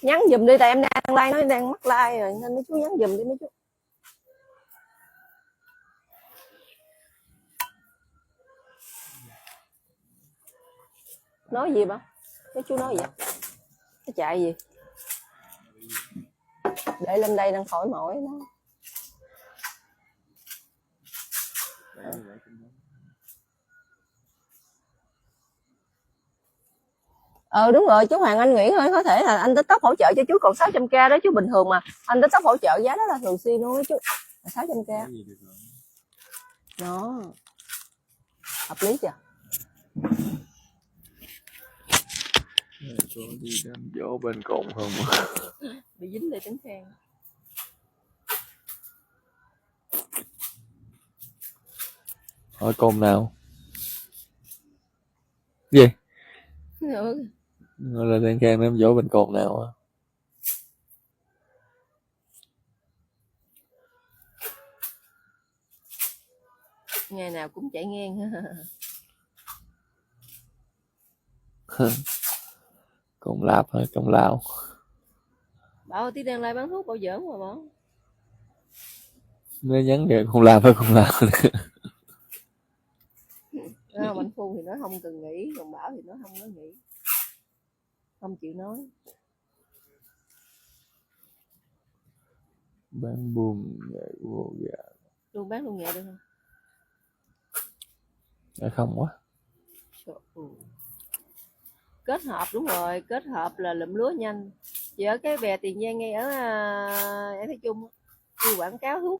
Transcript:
Nhắn giùm đi, tại em đang like, nó đang mắc like rồi nên mấy chú nhắn giùm đi mấy chú. Nói gì ba? Mấy chú nói gì? Nó chạy gì? Để lên đây đang khỏi mỏi nó. Đúng rồi, chú Hoàng Anh nghĩ thôi, có thể là anh TikTok hỗ trợ cho chú còn 600k đó chú, bình thường mà anh TikTok hỗ trợ giá đó là thường xuyên luôn đó chú, 600k đó, hợp lý chưa? Có đi đám dỗ bên cồn không? Bị dính để tính khen. Hỏi cồn nào? Gì? Gọi là đang khen đám dỗ bên cồn nào á? Ngày nào cũng chạy ngang. Cồn lạp hay cồn lao? Bảo tí đang like bán thuốc bảo giỡn mà bảo. Nó nhắn kìa, cồn lạp hay cồn lao? Anh Phu thì nó không cần nghĩ, còn Bảo thì nó không có nghĩ, không chịu nói. Bán buôn nghệ vô gà. Luôn bán luôn nghệ được không? Dạ không quá. Kết hợp, đúng rồi, kết hợp là lụm lúa nhanh. Chị ở cái bè Tiền Giang ngay ở em thấy chung đi quảng cáo thuốc